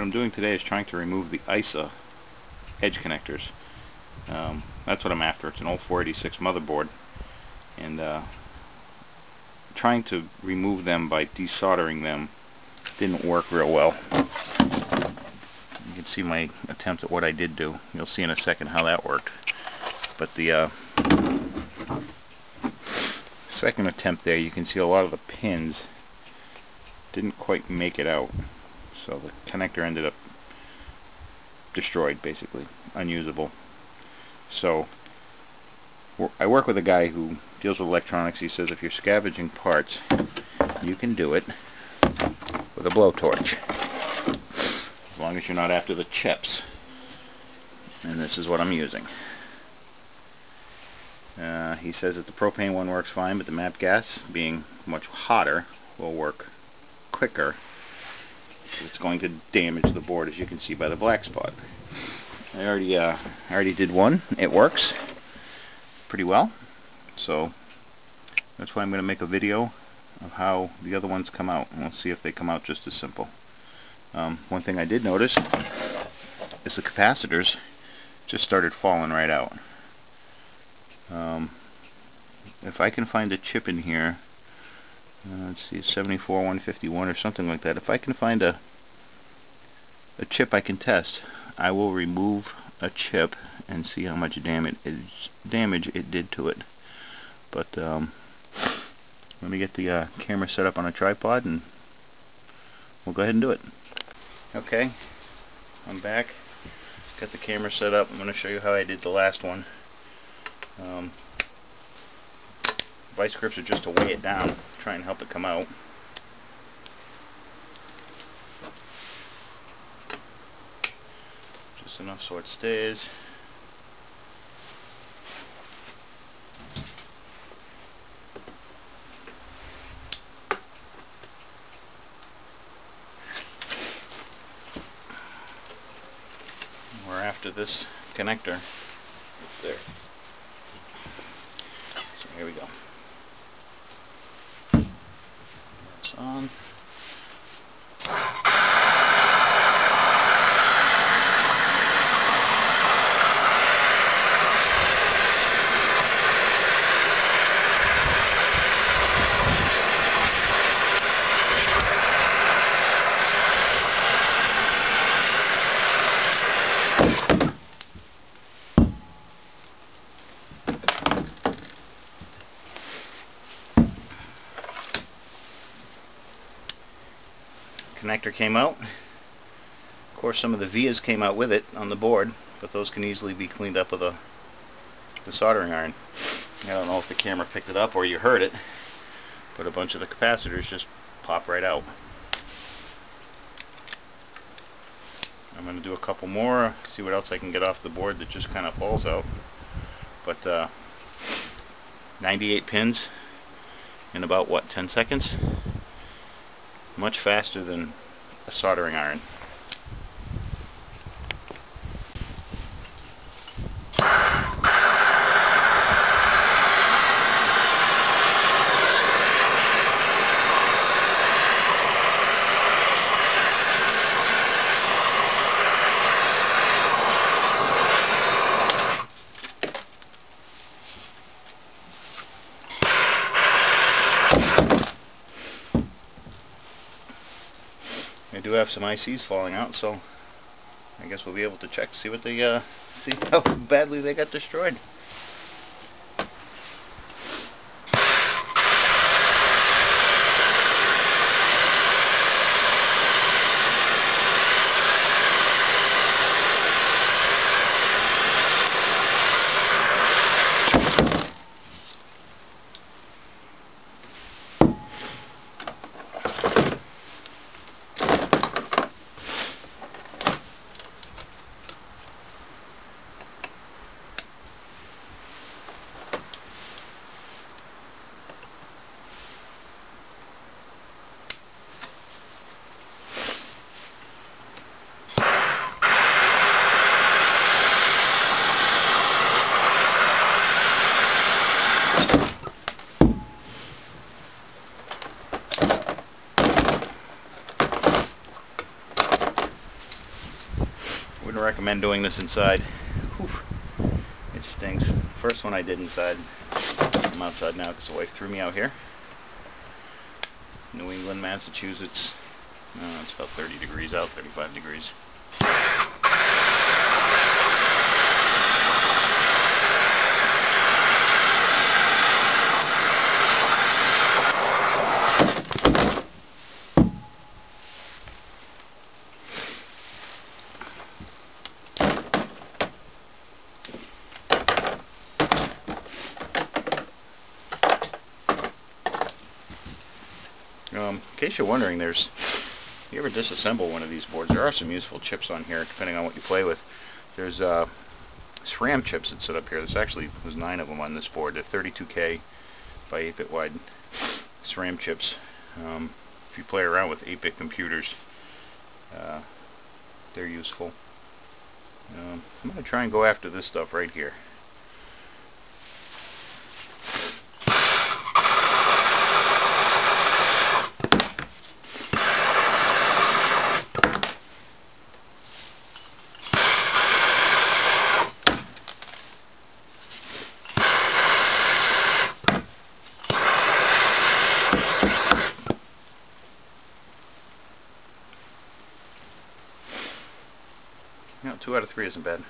I'm doing today is trying to remove the ISA edge connectors. That's what I'm after. It's an old 486 motherboard, and trying to remove them by desoldering them didn't work real well. You can see my attempt at what I did do. You'll see in a second how that worked. But the second attempt there, you can see a lot of the pins didn't quite make it out. So the connector ended up destroyed, basically, unusable. So I work with a guy who deals with electronics. He says if you're scavenging parts, you can do it with a blowtorch, as long as you're not after the chips. And this is what I'm using. He says that the propane one works fine, but the MAP gas, being much hotter, will work quicker. It's going to damage the board, as you can see by the black spot. I already did one. It works pretty well, so that's why I'm going to make a video of how the other ones come out, and we'll see if they come out just as simple. One thing I did notice is the capacitors just started falling right out. If I can find a chip in here, let's see, 74151 or something like that. If I can find a chip I can test, I will remove a chip and see how much damage it did to it. But let me get the camera set up on a tripod and we'll go ahead and do it. Okay, I'm back. Got the camera set up. I'm going to show you how I did the last one. Vice grips are just to weigh it down, try and help it come out. Just enough so it stays. We're after this connector. It's there. So here we go. It's on. Connector came out. Of course, some of the vias came out with it on the board, but those can easily be cleaned up with the soldering iron. I don't know if the camera picked it up or you heard it, but a bunch of the capacitors just pop right out. I'm going to do a couple more, see what else I can get off the board that just kind of falls out. But 98 pins in about, what, 10 seconds? Much faster than a soldering iron. I do have some ICs falling out, so I guess we'll be able to check, see what they see how badly they got destroyed. recommend doing this inside. Whew. It stings. First one I did inside. I'm outside now because the wife threw me out here. New England, Massachusetts. It's about 30 degrees out, 35 degrees. In case you're wondering, if you ever disassemble one of these boards, there are some useful chips on here depending on what you play with. There's SRAM chips that sit up here. There's 9 of them on this board. They're 32K by 8-bit wide SRAM chips. If you play around with 8-bit computers, they're useful. I'm going to try and go after this stuff right here. No, 2 out of 3 isn't bad.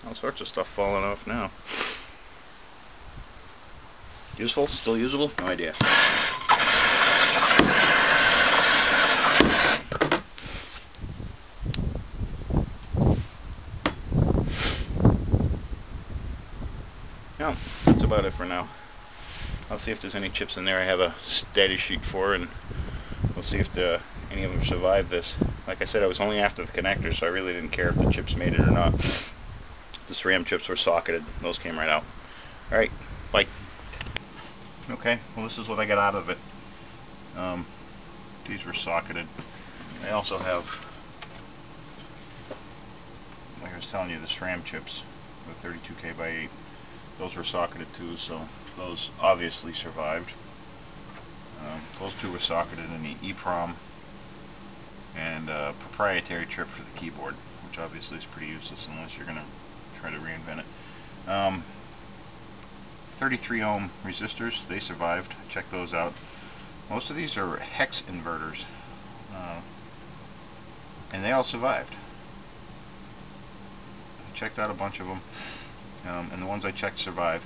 All sorts of stuff falling off now. Useful? Still usable? No idea. No, that's about it for now. I'll see if there's any chips in there I have a status sheet for, and we'll see if any of them survive this. Like I said, I was only after the connectors, so I really didn't care if the chips made it or not. The SRAM chips were socketed. Those came right out. Alright, bye. Okay, well, this is what I got out of it. These were socketed. I also have, like I was telling you, the SRAM chips, the 32K by 8. Those were socketed too, so those obviously survived. Those 2 were socketed in the EEPROM and a proprietary chip for the keyboard, which obviously is pretty useless unless you're going to try to reinvent it. 33 ohm resistors, they survived. Check those out. Most of these are hex inverters, and they all survived. I checked out a bunch of them, and the ones I checked survive.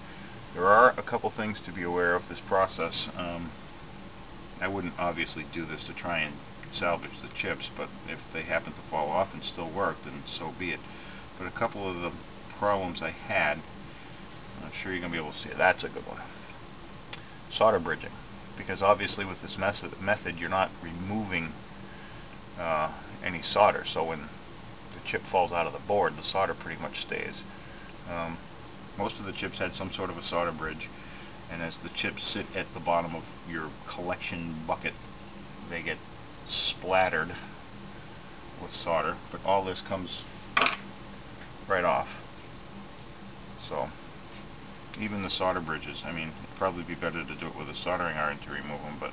There are a couple things to be aware of this process. I wouldn't obviously do this to try and salvage the chips, but if they happen to fall off and still work, then so be it. But a couple of the problems I had, I'm sure you're going to be able to see it. That's a good one. Solder bridging. Because obviously with this method you're not removing any solder, so when the chip falls out of the board, the solder pretty much stays. Most of the chips had some sort of a solder bridge, and as the chips sit at the bottom of your collection bucket, they get splattered with solder, but all this comes right off. So even the solder bridges, I mean, it'd probably be better to do it with a soldering iron to remove them, but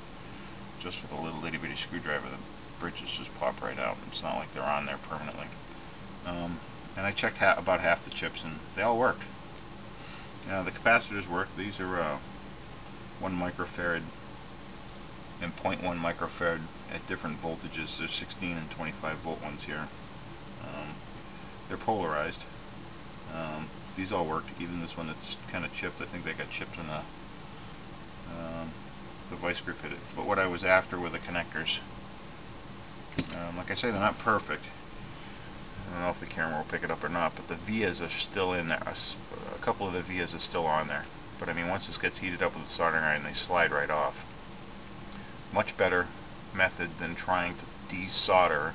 just with a little itty bitty screwdriver, the bridges just pop right out. It's not like they're on there permanently. And I checked about half the chips, and they all worked. The capacitors work. These are 1 microfarad and 0.1 microfarad at different voltages. There's 16 and 25 volt ones here. They're polarized. These all worked, even this one that's kind of chipped. I think they got chipped in the vice grip hit it. But what I was after were the connectors. Like I say, they're not perfect. I don't know if the camera will pick it up or not, but the vias are still in there. A couple of the vias are still on there. But I mean, once this gets heated up with the soldering iron, they slide right off. Much better method than trying to desolder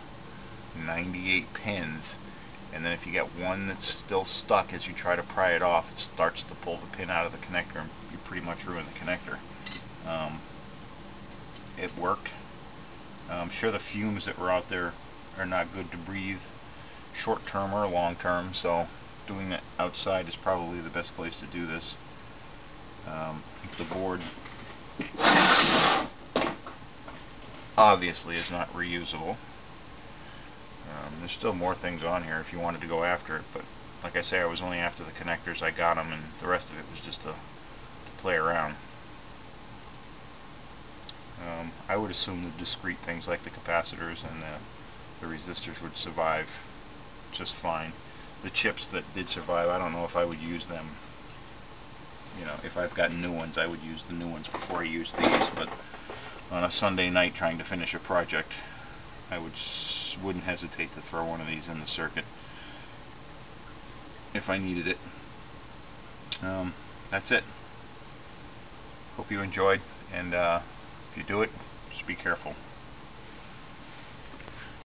98 pins, and then if you get one that's still stuck, as you try to pry it off, it starts to pull the pin out of the connector, and you pretty much ruin the connector. Um, it worked. I'm sure the fumes that were out there are not good to breathe, short term or long term, so doing it outside is probably the best place to do this. The board obviously is not reusable. There's still more things on here if you wanted to go after it, but like I say, I was only after the connectors. I got them, and the rest of it was just to play around. I would assume the discrete things like the capacitors and the resistors would survive just fine. The chips that did survive, I don't know if I would use them. You know, if I've got new ones, I would use the new ones before I use these, but on a Sunday night trying to finish a project, I wouldn't hesitate to throw one of these in the circuit if I needed it. That's it. Hope you enjoyed, and if you do it, just be careful.